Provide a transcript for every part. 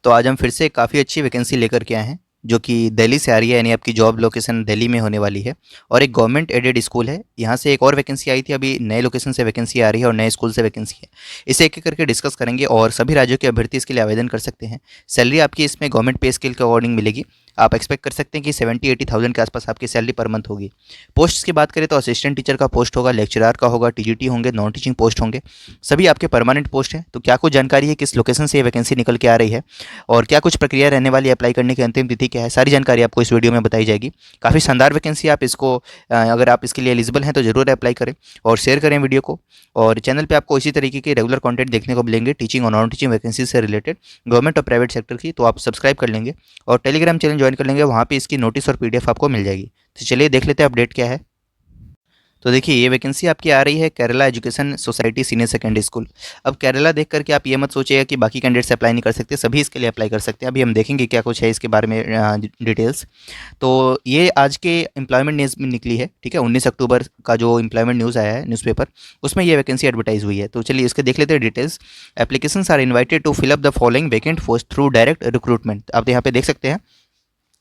तो आज हम फिर से काफ़ी अच्छी वैकेंसी लेकर के आए हैं जो कि दिल्ली से आ रही है, यानी आपकी जॉब लोकेशन दिल्ली में होने वाली है और एक गवर्नमेंट एडेड स्कूल है। यहाँ से एक और वैकेंसी आई थी, अभी नए लोकेशन से वैकेंसी आ रही है और नए स्कूल से वैकेंसी है। इसे एक एक करके डिस्कस करेंगे और सभी राज्यों के अभ्यर्थी इसके लिए आवेदन कर सकते हैं। सैलरी आपकी इसमें गवर्नमेंट पे स्केल के अकॉर्डिंग मिलेगी। आप एक्सपेक्ट कर सकते हैं कि 70-80 थाउजेंड के आसपास आपकी सैलरी पर मंथ होगी। पोस्ट की बात करें तो असिस्टेंट टीचर का पोस्ट होगा, लेक्चरार का होगा, टीजीटी होंगे, नॉन टीचिंग पोस्ट होंगे। सभी आपके परमानेंट पोस्ट हैं। तो क्या कुछ जानकारी है, किस लोकेशन से ये वैकेंसी निकल के आ रही है और क्या कुछ प्रक्रिया रहने वाली है, अप्लाई करने की अंतिम तिथि क्या है, सारी जानकारी आपको इस वीडियो में बताई जाएगी। काफ़ी शानदार वैकेंसी, आप इसको अगर आप इसके लिए एलिजिबल हैं तो ज़रूर अप्लाई करें और शेयर करें वीडियो को। और चैनल पे आपको इसी तरीके के रेगुलर कंटेंट देखने को मिलेंगे, टीचिंग और नॉन टीचिंग वैकेंसी से रिलेटेड, गवर्नमेंट और प्राइवेट सेक्टर की। तो आप सब्सक्राइब कर लेंगे और टेलीग्राम चैनल ज्वाइन कर लेंगे, वहाँ पे इसकी नोटिस और पीडीएफ आपको मिल जाएगी। तो चलिए देख लेते हैं अपडेट क्या है। तो देखिए, ये वैकेंसी आपकी आ रही है Kerala education society senior secondary school. अब केरला देख करके आप ये मत सोचिएगा कि बाकी कैंडिडेट्स अप्लाई नहीं कर सकते, सभी इसके लिए अप्लाई कर सकते हैं। अभी हम देखेंगे क्या कुछ है इसके बारे में डिटेल्स। तो ये आज के एम्प्लॉयमेंट न्यूज़ में निकली है, ठीक है, 19 अक्टूबर का जो एम्प्लॉयमेंट न्यूज़ आया है न्यूज़पेपर, उसमें ये वैकेंसी एडवर्टाइज हुई है। तो चलिए इसके देख लेते हैं details. Applications are invited to fill up the following vacant post through direct recruitment. आप यहाँ पे देख सकते हैं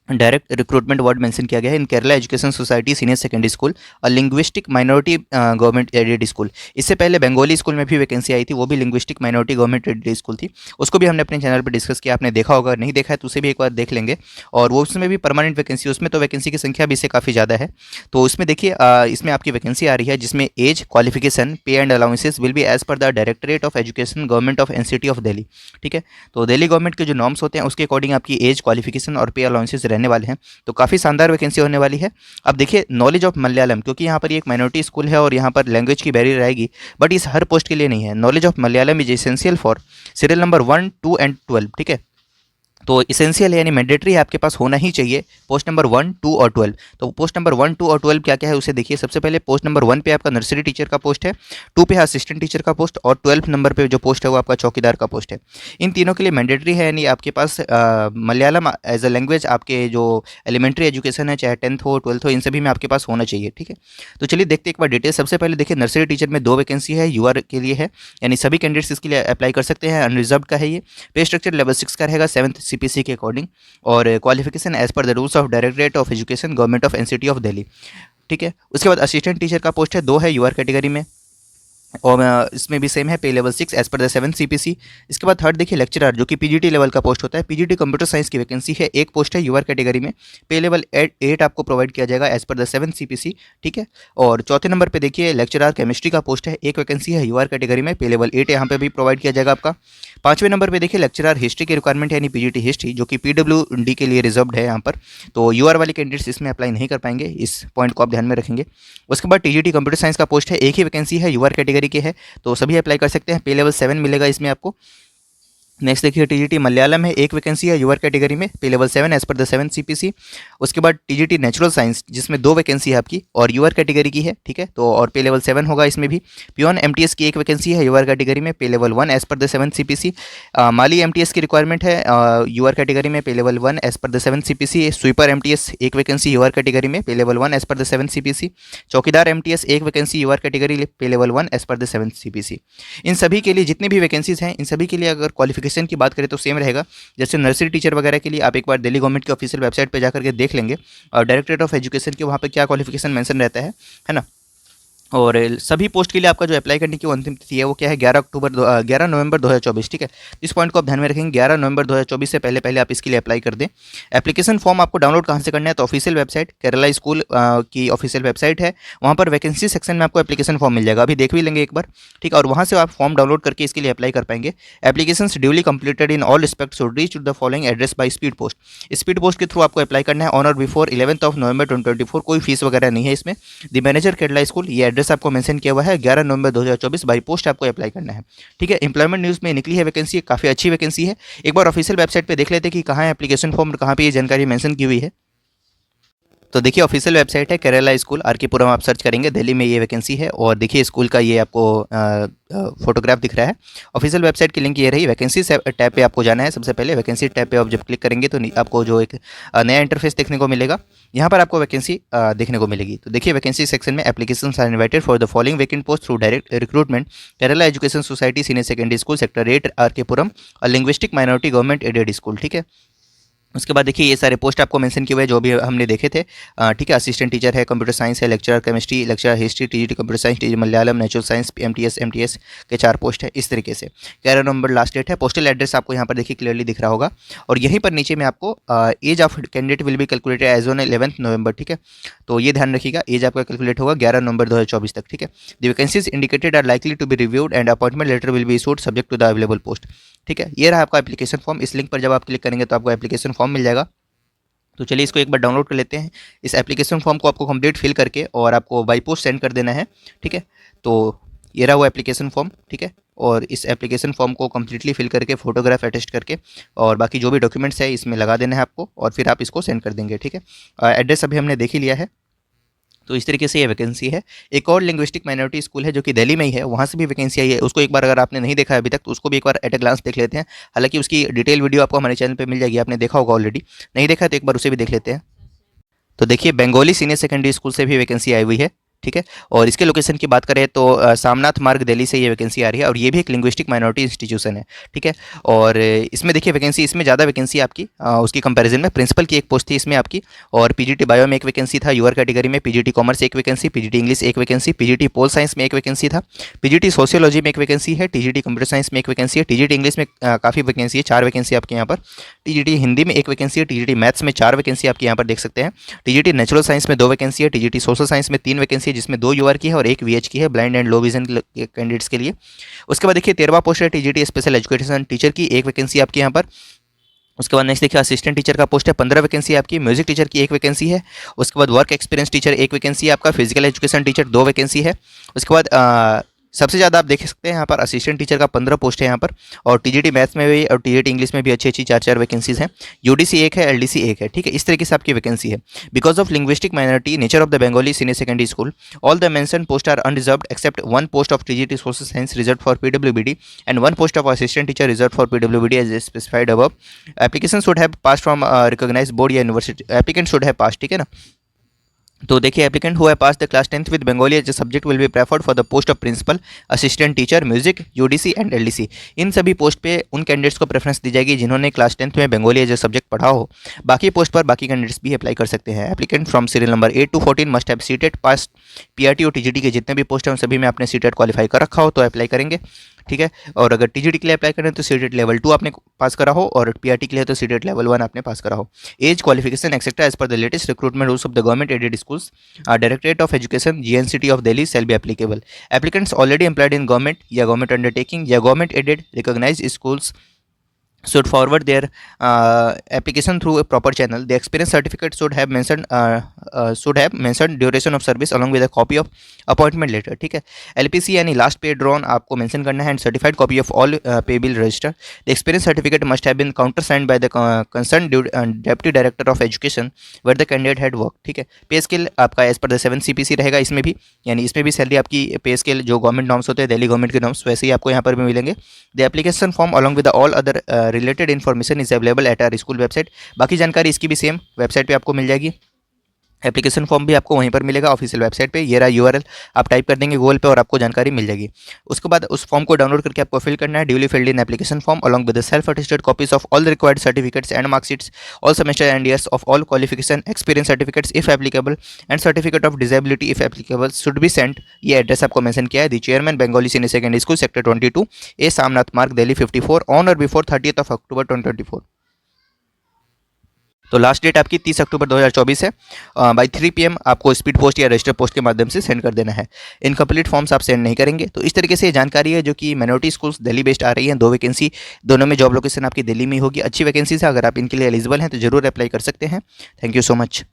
डायरेक्ट रिक्रूटमेंट वर्ड मेंशन किया गया है in Kerala education society senior secondary school और linguistic minority government aided school. इससे पहले बंगाली स्कूल में भी वैकेंसी आई थी, वो भी linguistic minority government aided school थी। उसको भी हमने अपने चैनल पर डिस्कस किया, आपने देखा होगा, नहीं देखा है तो उसे भी एक बार देख लेंगे। और वो उसमें भी परमानेंट वैकेंसी, उसमें तो वैकेंसी की संख्या भी इससे काफ़ी ज़्यादा है। तो इसमें देखिए, इसमें आपकी वैकेंसी आ रही है जिसमें age, qualification, pay and allowances will be as per the directorate of education government of NCT of Delhi. ठीक है, तो दिल्ली गवर्नमेंट के जो नॉर्म्स होते हैं उसके अकॉर्डिंग आपकी एज, क्वालिफिकेशन और पे अलाउंसेस रहने वाले हैं। तो काफ़ी शानदार वैकेंसी होने वाली है। अब देखिए, नॉलेज ऑफ मलयालम, क्योंकि यहाँ पर ये एक माइनॉरिटी स्कूल है और यहाँ पर लैंग्वेज की बैरियर आएगी, बट इस हर पोस्ट के लिए नहीं है। Knowledge of Malayalam is essential for serial number 1, 2 and 12। ठीक है, तो इसेंशियल है यानी मैंडेटरी है, आपके पास होना ही चाहिए पोस्ट नंबर 1, 2 और 12। तो पोस्ट नंबर 1, 2 और 12 क्या क्या है उसे देखिए। सबसे पहले पोस्ट नंबर 1 पे आपका नर्सरी टीचर का पोस्ट है, 2 पे है असिस्टेंट टीचर का पोस्ट और 12 नंबर पे जो पोस्ट है वो आपका चौकीदार का पोस्ट है। इन तीनों के लिए मैंडेटरी है, यानी आपके पास मलयालम एज अ लैंग्वेज आपके जो एलिमेंट्री एजुकेशन है, चाहे 10th हो 12th हो, इन सभी में आपके पास होना चाहिए। ठीक है, तो चलिए देखते हैं एक बार डिटेल। सबसे पहले देखिए, नर्सरी टीचर में 2 वैकेंसी है, यूआर के लिए है, यानी सभी कैंडिडेट्स इसके लिए अप्लाई कर सकते हैं, अनरिजर्व का है ये। पे स्ट्रक्चर लेवल 6 का रहेगा 7th सीपीसी के अकॉर्डिंग और qualification as per the rules of directorate of education government of NCT of Delhi. ठीक है, उसके बाद असिस्टेंट टीचर का पोस्ट है, 2 है यूआर कैटेगरी में और इसमें भी सेम है, pay level 6 as per the 7 CPC. इसके बाद थर्ड देखिए, लेक्चरर जो कि पीजीटी लेवल का पोस्ट होता है, पीजीटी कंप्यूटर साइंस की वैकेंसी है, एक पोस्ट है यूआर कैटेगरी में, पे लेवल 8 आपको प्रोवाइड किया जाएगा एज पर द 7 सीपीसी। ठीक है, और चौथे नंबर पे देखिए लेक्चरर केमिस्ट्री का पोस्ट है, एक वैकेंसी है यूआर कैटेगरी में, पे लेवल 8 यहाँ पे भी प्रोवाइड किया जाएगा आपका। पाँचवें नंबर पे देखिए लेक्चरर हिस्ट्री की रिक्वायरमेंट है, यानी पीजीटी हिस्ट्री, जो कि पीडब्ल्यूडी के लिए रिजर्व्ड है यहाँ पर। तो यूआर वाले कैंडिडेट्स इसमें अप्लाई नहीं कर पाएंगे, इस पॉइंट को आप ध्यान में रखेंगे। उसके बाद टीजीटी कंप्यूटर साइंस का पोस्ट है, एक ही वैकेंसी है, यूआर कैटेगरी के है, तो सभी अप्लाई कर सकते हैं। पे लेवल 7 मिलेगा इसमें आपको। नेक्स्ट देखिए, टीजीटी मलयालम है, एक वैकेंसी है यूआर कैटेगरी में, pay level 7 as per the 7 CPC. उसके बाद टीजीटी नेचुरल साइंस जिसमें 2 वैकेंसी है आपकी और यूआर कैटेगरी की है। ठीक है, तो और पे लेवल 7 होगा इसमें भी। पियोन एमटीएस की एक वैकेंसी है यूआर कैटेगरी में, pay level 1 as per the 7 CPC. माली एमटीएस की रिक्वायरमेंट है यूआर कैटेगरी में, pay level 1 as per the 7 CPC. Sweeper MTS एक वैकेंसी यूआर कैटेगरी में, pay level 1 as per the 7 CPC. चौकीदार एमटीएस एक vacancy UR category, pay level 1 as per the 7 CPC. इन सभी के लिए जितनी भी वैकेंसीज हैं, इन सभी के लिए अगर क्वालिफिकेशन की बात करें तो सेम रहेगा। जैसे नर्सरी टीचर वगैरह के लिए आप एक बार दिल्ली गवर्नमेंट की ऑफिशियल वेबसाइट पे जाकर के देख लेंगे और डायरेक्टरेट ऑफ एजुकेशन के वहाँ पे क्या क्वालिफिकेशन मेंशन रहता है ना। और सभी पोस्ट के लिए आपका जो अप्लाई करने की वो अंतिम तिथि है वो क्या है, 11 नवंबर 2024। ठीक है, इस पॉइंट को आप ध्यान में रखेंगे, 11 नवंबर 2024 से पहले पहले आप इसके लिए अप्लाई कर दें। एप्लीकेशन फॉर्म आपको डाउनलोड कहाँ से करना है, तो ऑफिशियल वेबसाइट केरला स्कूल की ऑफिशियल वेबसाइट है, वहाँ पर वैकेंसी सेक्शन में आपको एप्लीकेशन फॉर्म मिल जाएगा, अभी देख भी लेंगे एक बार। ठीक है, और वहाँ से आप फॉर्म डाउनलोड करके इसके लिए अप्लाई कर पाएंगे। Application duly completed in all respect should reach the following address by speed post. Speed post के थ्रू आपको अप्लाई करना है ऑन और बिफोर 11 नवंबर 2024। कोई फीस वगैरह नहीं है इसमें। द मैनेजर केरला स्कूल, ये एड्रेस आपको मेंशन किया हुआ है, 11 नवंबर 2024 बाई पोस्ट आपको अप्लाई करना है। ठीक है, एम्प्लॉयमेंट न्यूज़ में निकली है वैकेंसी, काफ़ी अच्छी वैकेंसी है। एक बार ऑफिशियल वेबसाइट पे देख लेते हैं कि कहाँ है एप्लीकेशन फॉर्म और कहाँ पे ये जानकारी मेंशन की हुई है। तो देखिए ऑफिशियल वेबसाइट है केरला स्कूल आर.के.पुरम, आप सर्च करेंगे दिल्ली में ये वैकेंसी है। और देखिए स्कूल का ये आपको फोटोग्राफ दिख रहा है। ऑफिशियल वेबसाइट की लिंक ये रही। वैकेंसी टैब पे आपको जाना है। सबसे पहले वैकेंसी टैब पे आप जब क्लिक करेंगे तो आपको जो एक नया इंटरफेस देखने को मिलेगा। यहाँ पर आपको वैकेंसी देखने को मिलेगी। तो देखिए वैकेंसी सेक्शन में applications are invited for the following vacant post through direct recruitment Kerala education society senior secondary school sector 8 RK Puram और linguistic minority government aided school. ठीक है, उसके बाद देखिए ये सारे पोस्ट आपको मेंशन किए हुए हैं जो भी हमने देखे थे। ठीक है, असिस्टेंट टीचर है, कंप्यूटर साइंस है, lecturer chemistry, lecturer history, TGT computer science, TG Malayalam, natural science, MTS के 4 पोस्ट है। इस तरीके से 11 नवंबर लास्ट डेट है। पोस्टल एड्रेस आपको यहाँ पर देखिए क्लियरली दिख रहा होगा। और यहीं पर नीचे में आपको age of candidate will be calculated as on 11 November. ठीक है, तो ये ध्यान रखिएगा, एज आपका कैलकुलेट होगा 11 नवंबर 2024 तक। ठीक है, the vacancies indicated are likely to be reviewed and appointment letter will be issued subject to the available post. ठीक है, ये रहा आपका एप्लीकेशन फॉर्म। इस लिंक पर जब आप क्लिक करेंगे तो आपको एप्लीकेशन फॉर्म मिल जाएगा। तो चलिए इसको एक बार डाउनलोड कर लेते हैं। इस एप्लीकेशन फॉर्म को आपको कंप्लीट फिल करके और आपको बाई पोस्ट सेंड कर देना है। ठीक है, तो ये रहा वो एप्लीकेशन फॉर्म। ठीक है, और इस एप्लीकेशन फॉर्म को कम्प्लीटली फिल करके फोटोग्राफ अटेस्ट करके और बाकी जो भी डॉक्यूमेंट्स है इसमें लगा देना है आपको, और फिर आप इसको सेंड कर देंगे। ठीक है, एड्रेस अभी हमने देख ही लिया है। तो इस तरीके से ये वैकेंसी है। एक और लिंग्विस्टिक माइनॉरिटी स्कूल है जो कि दिल्ली में ही है, वहाँ से भी वैकेंसी आई है। उसको एक बार अगर आपने नहीं देखा है अभी तक तो उसको भी एक बार एट ए ग्लांस देख लेते हैं। हालांकि उसकी डिटेल वीडियो आपको हमारे चैनल पे मिल जाएगी, आपने देखा होगा ऑलरेडी। नहीं देखा तो एक बार उसे भी देख लेते हैं। तो देखिए बंगाली सीनियर सेकेंडरी स्कूल से भी वैकेंसी आई हुई है। ठीक है, और इसके लोकेशन की बात करें तो सामनाथ मार्ग दिल्ली से ये वैकेंसी आ रही है, और ये भी एक लिंग्विस्टिक माइनॉरिटी इंस्टीट्यूशन है। ठीक है, और इसमें देखिए वैकेंसी इसमें ज़्यादा वैकेंसी आपकी उसकी कंपैरिजन में। प्रिंसिपल की एक पोस्ट थी इसमें आपकी, और पीजीटी बायो में एक वैकेंसी था, यूआर कैटेगरी में पीजीटी कॉमर्स एक वैकेंसी, पीजीटी इंग्लिश एक वैकेंसी, पीजीटी पोल साइंस में एक वैकेंसी था, पीजीटी सोशियोलॉजी में एक वैकेंसी है, टीजीटी कंप्यूटर साइंस में एक वैकेंसी है, टीजीटी इंग्लिश में काफ़ी वैकेंसी है, 4 वैकेंसी आपके यहाँ पर, टीजीटी हिंदी में एक वैकेंसी है, टीजीटी मैथ्स में 4 वैकेंसी आपके यहाँ पर देख सकते हैं, टीजीटी नेचुरल साइंस में 2 वैकेंसी है, टीजीटी सोशल साइंस में 3 वैकेंसी है जिसमें 2 यूआर की और एक वीएच की है blind and low vision candidates के लिए। उसके बाद देखिए 13वां पोस्ट है टीजीटी स्पेशल एजुकेशन टीचर की, एक वैकेंसी आपके यहाँ पर। उसके बाद नेक्स्ट देखिए असिस्टेंट टीचर का पोस्ट है, 15 वैकेंसी आपकी। म्यूजिक टीचर की एक वैकेंसी है। उसके बाद वर्क एक्सपीरियंस टीचर एक वैकेंसी है आपका। फिजिकल एजुकेशन टीचर 2 वैकेंसी है। उसके बाद सबसे ज़्यादा आप देख सकते हैं यहाँ पर असिस्टेंट टीचर का 15 पोस्ट है यहाँ पर, और टीजीटी मैथ्स में भी और टीजीटी इंग्लिश में भी अच्छी 4 वैकेंसीज हैं। यूडीसी एक है, एलडीसी एक है। ठीक है, इस तरीके से आपकी वैकेंसी है। Because of linguistic minority nature of the Bengali senior secondary school all the mention post are unreserved except 1 post of TGT social science reserve for PWBD and 1 post of assistant teacher reserve for PWBD as specified above. Application should have pass from recognised board या university. Applicant should have pass. ठीक है ना, तो देखिए applicant who has pass the class 10th with Bengali as subject will be preferred for the post of principal, assistant teacher, music, UDC and LDC. इन सभी post पे उन कैंडिडेट्स को प्रेफरेंस दी जाएगी जिन्होंने क्लास 10th में बंगाली एज सब्जेक्ट पढ़ा हो। बाकी पोस्ट पर बाकी कैंडिडेट्स भी अप्लाई कर सकते हैं। Applicant from serial number 8 to 14 must have CTET pass. PRT और टीजीटी के जितने भी पोस्ट हैं उन सभी में आपने सीटेट क्वालिफाई कर रखा हो तो अप्लाई करेंगे। ठीक है, और अगर टीजीटी के लिए अप्लाई करें तो सीटेट लेवल 2 आपने पास करा हो, और पीआरटी के लिए तो सीटेट लेवल 1 आपने पास करा हो। Age qualification etcetera as per the latest recruitment rules of the government aided schools directorate of education GNCT of Delhi shall be applicable. Applicants already employed in government या गवर्नमेंट अंडरटेकिंग या government aided recognised schools should forward their application through a proper channel. The experience certificate should have mentioned duration of service along with a copy of appointment letter. ठीक है, LPC यानी last pay drawn आपको mention करना है, and certified copy of all pay bill register. The experience certificate must have been countersigned by the concerned deputy director of education where the candidate had worked. ठीक है, पे scale आपका as per the 7 CPC रहेगा इसमें भी, यानी इसमें भी सैलरी आपकी पे स्केल जो गवर्नमेंट नॉर्म्स होते हैं दिल्ली गवर्नमेंट के नॉर्म्स वैसे ही आपको यहाँ पर भी मिलेंगे। The application form along with all other related information is available at our school website. बाकी जानकारी इसकी भी सेम वेबसाइट पे आपको मिल जाएगी। एप्लीकेशन फॉर्म भी आपको वहीं पर मिलेगा ऑफिशियल वेबसाइट पे। ये रहा यूआरएल, आप टाइप कर देंगे गूगल पे और आपको जानकारी मिल जाएगी। उसके बाद उस फॉर्म को डाउनलोड करके आपको फिल करना है। Duly filled in application form along with the self attested copies of all the required certificates and marksheets, all semester and years of all qualification, experience certificates if applicable and certificate of disability if applicable should be sent. ये address आपको mention किया है, the chairman Bengali senior secondary school sector 22 ए सामनाथ मार्ग Delhi 54 on और before 30th of October 2024। तो last date आपकी 30 अक्टूबर 2024 है। By 3 PM आपको स्पीड पोस्ट या रजिस्टर पोस्ट के माध्यम से सेंड कर देना है। इनकम्प्लीट फॉर्म्स आप सेंड नहीं करेंगे। तो इस तरीके से ये जानकारी है जो कि माइनॉरिटी स्कूल्स दिल्ली बेस्ड आ रही हैं। 2 वैकेंसी, दोनों में जॉब लोकेशन आपकी दिल्ली में होगी। अच्छी वैकेंसी है, अगर आप इनके लिए एलिजिबल हैं तो जरूर अप्लाई कर सकते हैं। Thank you so much.